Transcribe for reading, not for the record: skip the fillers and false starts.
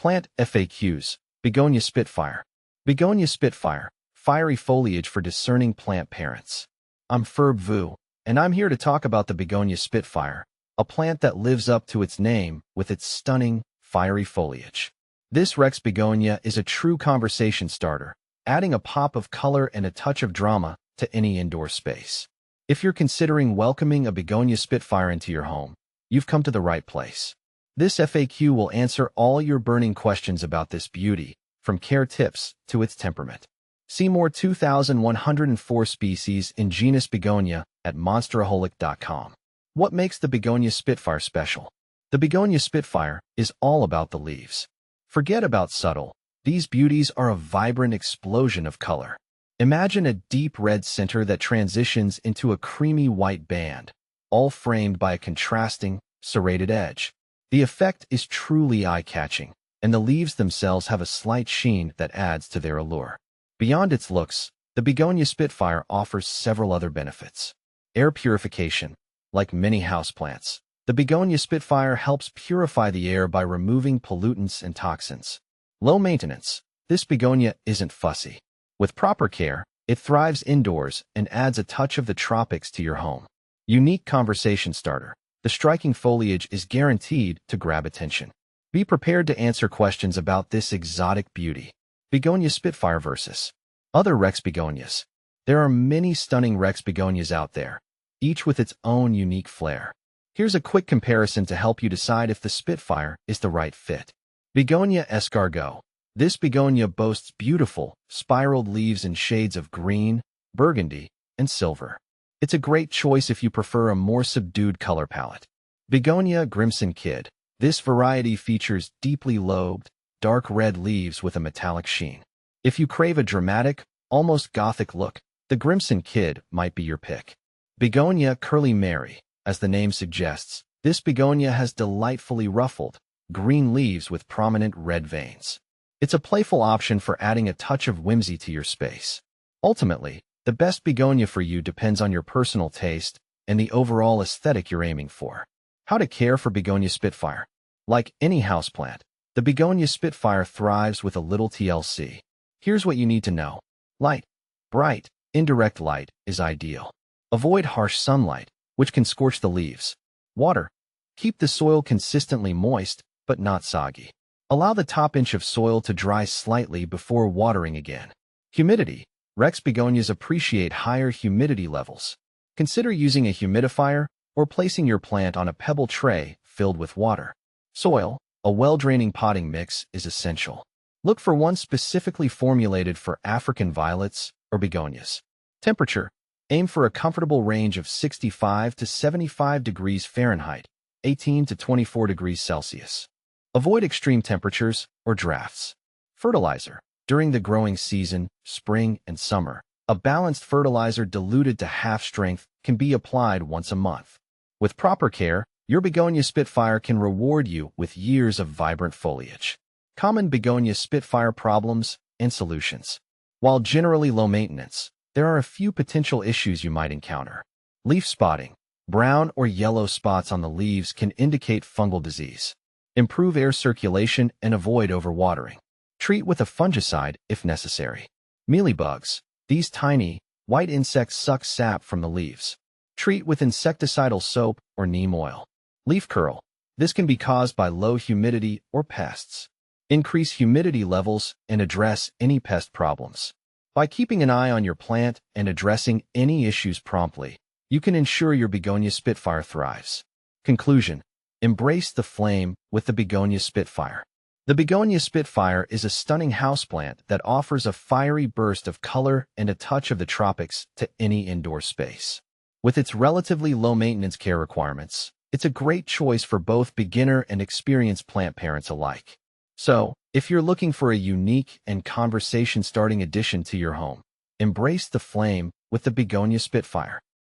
Plant FAQs. Begonia Spitfire. Begonia Spitfire, fiery foliage for discerning plant parents. I'm Ferb Vu, and I'm here to talk about the Begonia Spitfire, a plant that lives up to its name with its stunning, fiery foliage. This Rex begonia is a true conversation starter, adding a pop of color and a touch of drama to any indoor space. If you're considering welcoming a Begonia Spitfire into your home, you've come to the right place. This FAQ will answer all your burning questions about this beauty, from care tips to its temperament. See more 2,104 species in genus Begonia at monsteraholic.com. What makes the Begonia Spitfire special? The Begonia Spitfire is all about the leaves. Forget about subtle. These beauties are a vibrant explosion of color. Imagine a deep red center that transitions into a creamy white band, all framed by a contrasting, serrated edge. The effect is truly eye-catching, and the leaves themselves have a slight sheen that adds to their allure. Beyond its looks, the Begonia Spitfire offers several other benefits. Air purification. Like many houseplants, the Begonia Spitfire helps purify the air by removing pollutants and toxins. Low maintenance. This begonia isn't fussy. With proper care, it thrives indoors and adds a touch of the tropics to your home. Unique conversation starter. The striking foliage is guaranteed to grab attention. Be prepared to answer questions about this exotic beauty. Begonia Spitfire versus other Rex begonias. There are many stunning Rex begonias out there, each with its own unique flair. Here's a quick comparison to help you decide if the Spitfire is the right fit. Begonia escargot. This begonia boasts beautiful, spiraled leaves in shades of green, burgundy, and silver. It's a great choice if you prefer a more subdued color palette. Begonia Crimson Kid. This variety features deeply lobed, dark red leaves with a metallic sheen. If you crave a dramatic, almost gothic look, the Crimson Kid might be your pick. Begonia Curly Mary. As the name suggests, this begonia has delightfully ruffled, green leaves with prominent red veins. It's a playful option for adding a touch of whimsy to your space. Ultimately, the best begonia for you depends on your personal taste and the overall aesthetic you're aiming for. How to care for Begonia Spitfire. Like any houseplant, the Begonia Spitfire thrives with a little TLC. Here's what you need to know. Light. Bright, indirect light is ideal. Avoid harsh sunlight, which can scorch the leaves. Water. Keep the soil consistently moist, but not soggy. Allow the top inch of soil to dry slightly before watering again. Humidity. Rex begonias appreciate higher humidity levels. Consider using a humidifier or placing your plant on a pebble tray filled with water. Soil. A well-draining potting mix is essential. Look for one specifically formulated for African violets or begonias. Temperature. Aim for a comfortable range of 65 to 75 degrees Fahrenheit, 18 to 24 degrees Celsius. Avoid extreme temperatures or drafts. Fertilizer. During the growing season, spring and summer, a balanced fertilizer diluted to half strength can be applied once a month. With proper care, your Begonia Spitfire can reward you with years of vibrant foliage. Common Begonia Spitfire problems and solutions. While generally low maintenance, there are a few potential issues you might encounter. Leaf spotting. Brown or yellow spots on the leaves can indicate fungal disease. Improve air circulation and avoid overwatering. Treat with a fungicide if necessary. Mealybugs. These tiny, white insects suck sap from the leaves. Treat with insecticidal soap or neem oil. Leaf curl. This can be caused by low humidity or pests. Increase humidity levels and address any pest problems. By keeping an eye on your plant and addressing any issues promptly, you can ensure your Begonia Spitfire thrives. Conclusion. Embrace the flame with the Begonia Spitfire. The Begonia Spitfire is a stunning houseplant that offers a fiery burst of color and a touch of the tropics to any indoor space. With its relatively low maintenance care requirements, it's a great choice for both beginner and experienced plant parents alike. So, if you're looking for a unique and conversation-starting addition to your home, embrace the flame with the Begonia Spitfire.